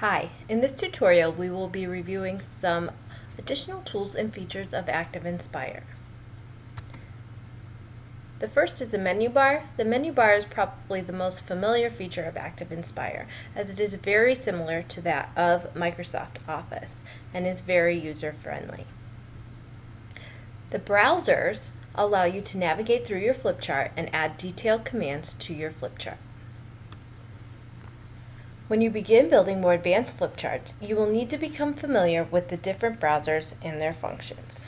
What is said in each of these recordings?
Hi, in this tutorial we will be reviewing some additional tools and features of ActivInspire. The first is the menu bar. The menu bar is probably the most familiar feature of ActivInspire, as it is very similar to that of Microsoft Office and is very user-friendly. The browsers allow you to navigate through your flip chart and add detailed commands to your flip chart. When you begin building more advanced flip charts, you will need to become familiar with the different browsers and their functions.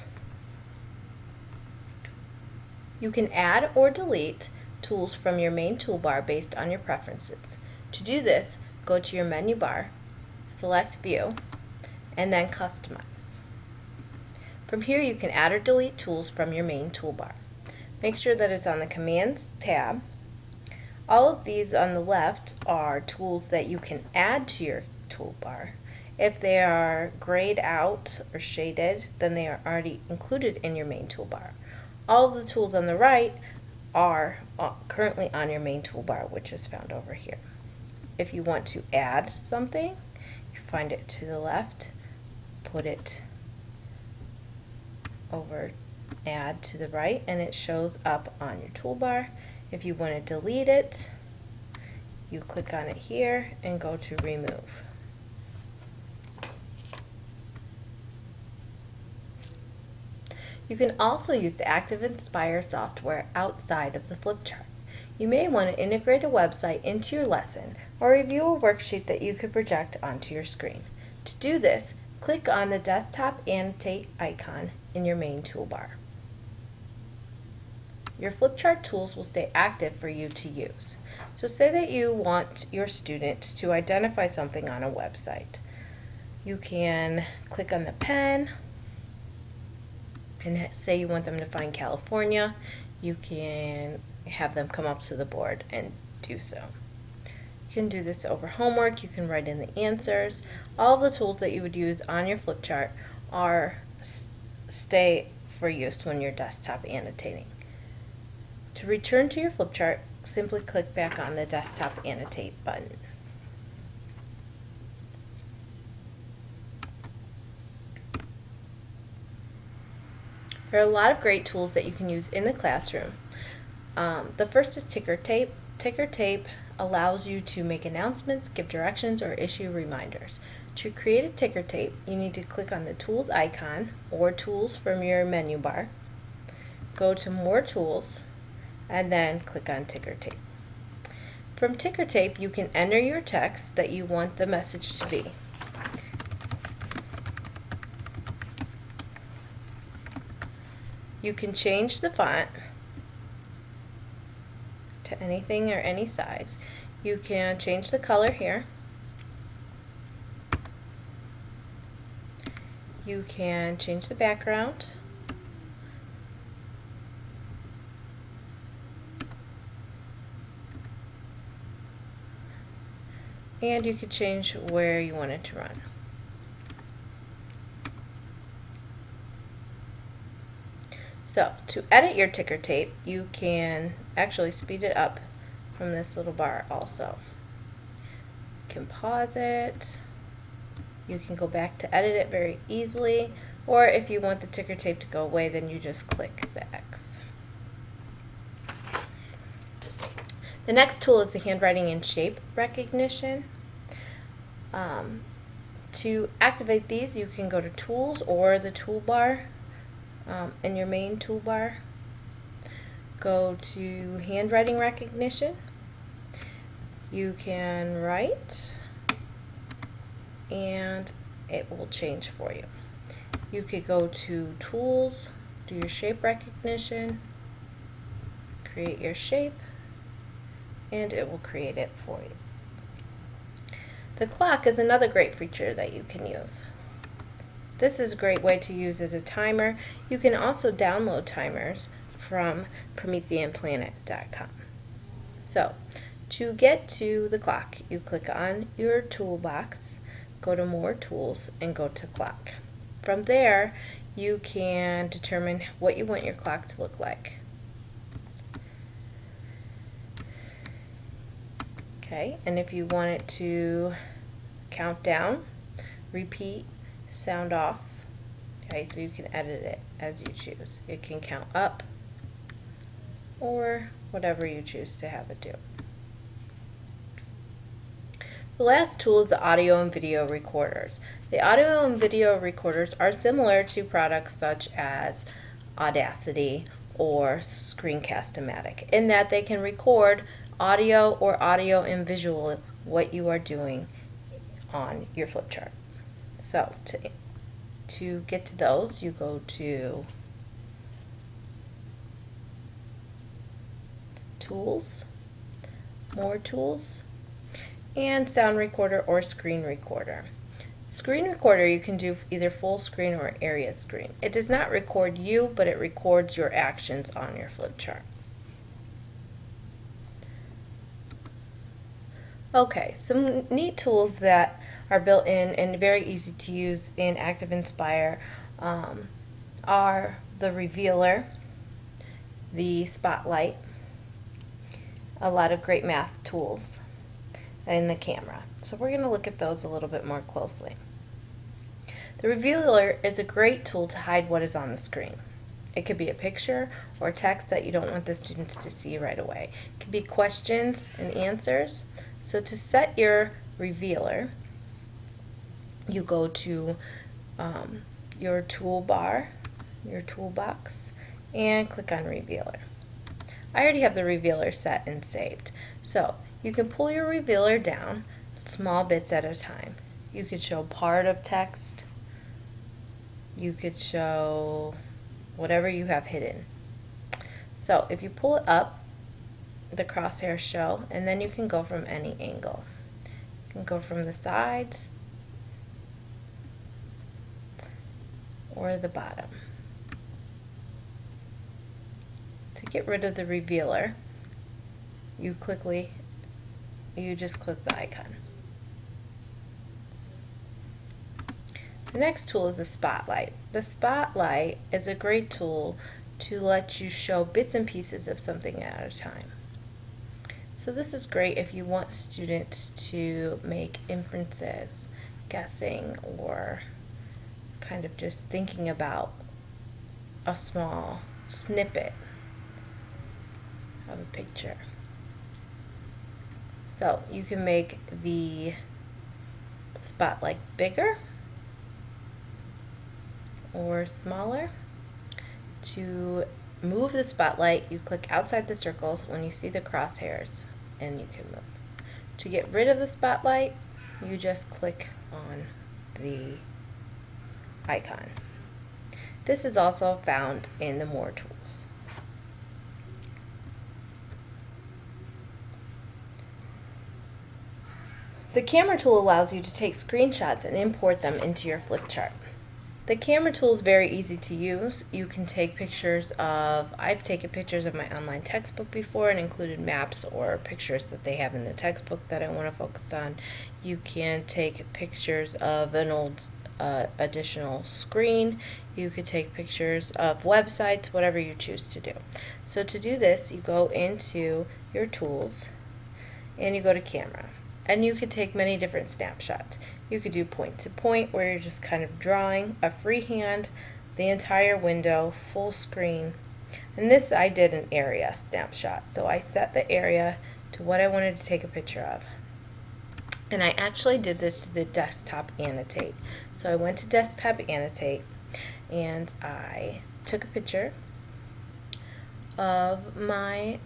You can add or delete tools from your main toolbar based on your preferences. To do this, go to your menu bar, select View, and then Customize. From here you can add or delete tools from your main toolbar. Make sure that it's on the Commands tab. All of these on the left are tools that you can add to your toolbar. If they are grayed out or shaded, then they are already included in your main toolbar. All of the tools on the right are currently on your main toolbar, which is found over here. If you want to add something, you find it to the left, put it over, add to the right, and it shows up on your toolbar. If you want to delete it, you click on it here and go to Remove. You can also use the ActivInspire software outside of the flip chart. You may want to integrate a website into your lesson or review a worksheet that you could project onto your screen. To do this, click on the desktop annotate icon in your main toolbar. Your flip chart tools will stay active for you to use. So say that you want your students to identify something on a website. You can click on the pen and say you want them to find California. You can have them come up to the board and do so. You can do this over homework. You can write in the answers. All of the tools that you would use on your flip chart stay for use when you're desktop annotating. To return to your flip chart, simply click back on the Desktop Annotate button. There are a lot of great tools that you can use in the classroom. The first is ticker tape. Ticker tape allows you to make announcements, give directions, or issue reminders. To create a ticker tape, you need to click on the Tools icon or Tools from your menu bar, go to More Tools, and then click on ticker tape. From ticker tape, you can enter your text that you want the message to be. You can change the font to anything or any size. You can change the color here. You can change the background. And you can change where you want it to run. So, to edit your ticker tape, you can actually speed it up from this little bar also. You can pause it. You can go back to edit it very easily, or if you want the ticker tape to go away, then you just click the X. The next tool is the handwriting and shape recognition. To activate these, you can go to Tools or the toolbar in your main toolbar. Go to handwriting recognition. You can write and it will change for you. You could go to Tools, do your shape recognition, create your shape, and it will create it for you. The clock is another great feature that you can use. This is a great way to use as a timer. You can also download timers from PrometheanPlanet.com. So, to get to the clock, you click on your toolbox, go to More Tools, and go to Clock. From there, you can determine what you want your clock to look like. Okay, and if you want it to count down, repeat, sound off. Okay, so you can edit it as you choose. It can count up or whatever you choose to have it do. The last tool is the audio and video recorders. The audio and video recorders are similar to products such as Audacity or Screencast-O-Matic in that they can record audio or audio and visual what you are doing on your flip chart. So to get to those, you go to Tools, More Tools, and Sound Recorder or Screen Recorder. Screen Recorder you can do either full screen or area screen. It does not record you, but it records your actions on your flip chart. Okay, some neat tools that are built in and very easy to use in ActivInspire are the Revealer, the Spotlight, a lot of great math tools, and the camera. So we're going to look at those a little bit more closely. The Revealer is a great tool to hide what is on the screen. It could be a picture or text that you don't want the students to see right away. It could be questions and answers. So to set your Revealer, you go to your toolbar, your toolbox, and click on Revealer. I already have the Revealer set and saved. So you can pull your Revealer down small bits at a time. You could show part of text. You could show whatever you have hidden. So if you pull it up, the crosshairs show, and then you can go from any angle. You can go from the sides or the bottom. To get rid of the Revealer, you just click the icon. The next tool is the Spotlight. The Spotlight is a great tool to let you show bits and pieces of something at a time. So this is great if you want students to make inferences, guessing, or kind of just thinking about a small snippet of a picture. So you can make the spotlight bigger or smaller. To move the spotlight, you click outside the circles when you see the crosshairs and you can move. To get rid of the spotlight, you just click on the icon. This is also found in the More tools. The camera tool allows you to take screenshots and import them into your flip chart. The camera tool is very easy to use. You can take pictures of, I've taken pictures of my online textbook before and included maps or pictures that they have in the textbook that I want to focus on. You can take pictures of an old additional screen. You could take pictures of websites, whatever you choose to do. So to do this, you go into your tools and you go to camera. And you could take many different snapshots. You could do point to point where you're just kind of drawing a freehand, the entire window, full screen. And this I did an area snapshot. So I set the area to what I wanted to take a picture of. And I actually did this to the desktop annotate. So I went to desktop annotate and I took a picture of my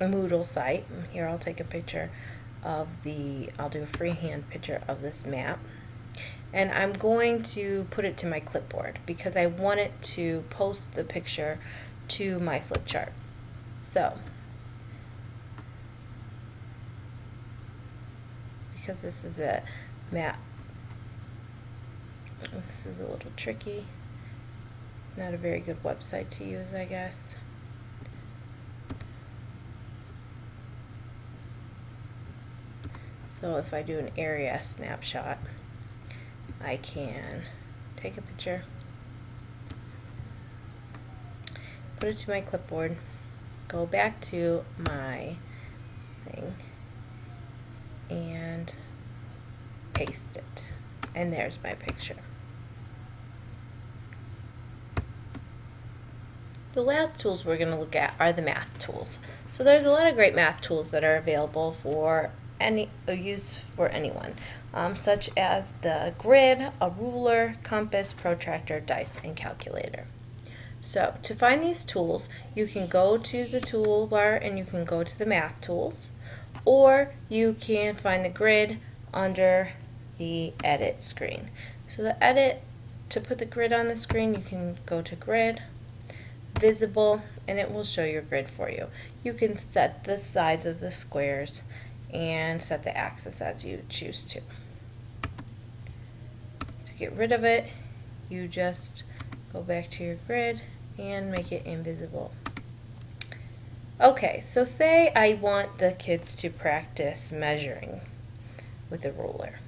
Moodle site. Here I'll take a picture of I'll do a freehand picture of this map, and I'm going to put it to my clipboard because I want it to post the picture to my flip chart. So because this is a map, this is a little tricky, not a very good website to use, I guess. So if I do an area snapshot, I can take a picture, put it to my clipboard, go back to my thing, and paste it. And there's my picture. The last tools we're going to look at are the math tools. So there's a lot of great math tools that are available for use for anyone, such as the grid, a ruler, compass, protractor, dice, and calculator. So to find these tools, you can go to the toolbar and you can go to the math tools, or you can find the grid under the edit screen. So to put the grid on the screen, you can go to grid, visible, and it will show your grid for you. You can set the size of the squares and set the axis as you choose to. To get rid of it, you just go back to your grid and make it invisible. Okay, so say I want the kids to practice measuring with a ruler.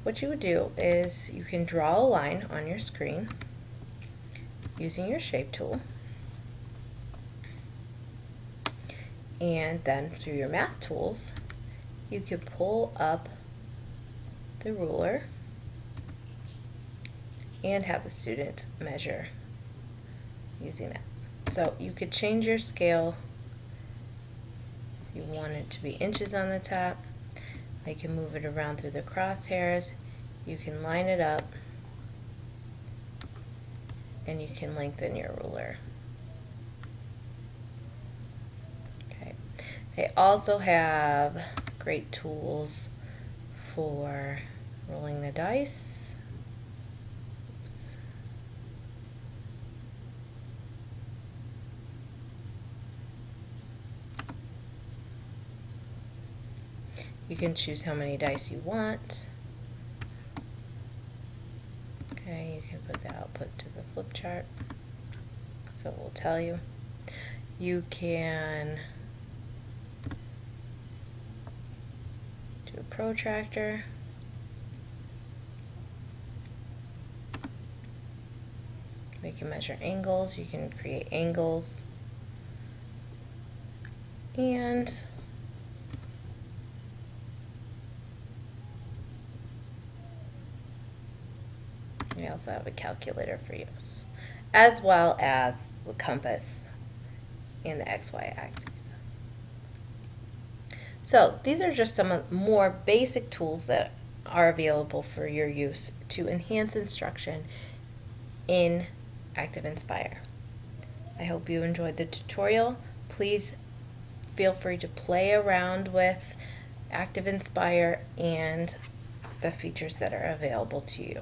What you would do is you can draw a line on your screen using your shape tool, and then through your math tools you can pull up the ruler and have the student measure using that. So you could change your scale. If you want it to be inches on the top, I can move it around through the crosshairs. You can line it up, and you can lengthen your ruler. Okay. They also have great tools for rolling the dice. Oops. You can choose how many dice you want. Okay, you can put the output to the flip chart, so it will tell you. You can do a protractor. We can measure angles. You can create angles. And we also have a calculator for use, as well as the compass and the XY axis. So these are just some more basic tools that are available for your use to enhance instruction in ActivInspire. I hope you enjoyed the tutorial. Please feel free to play around with ActivInspire and the features that are available to you.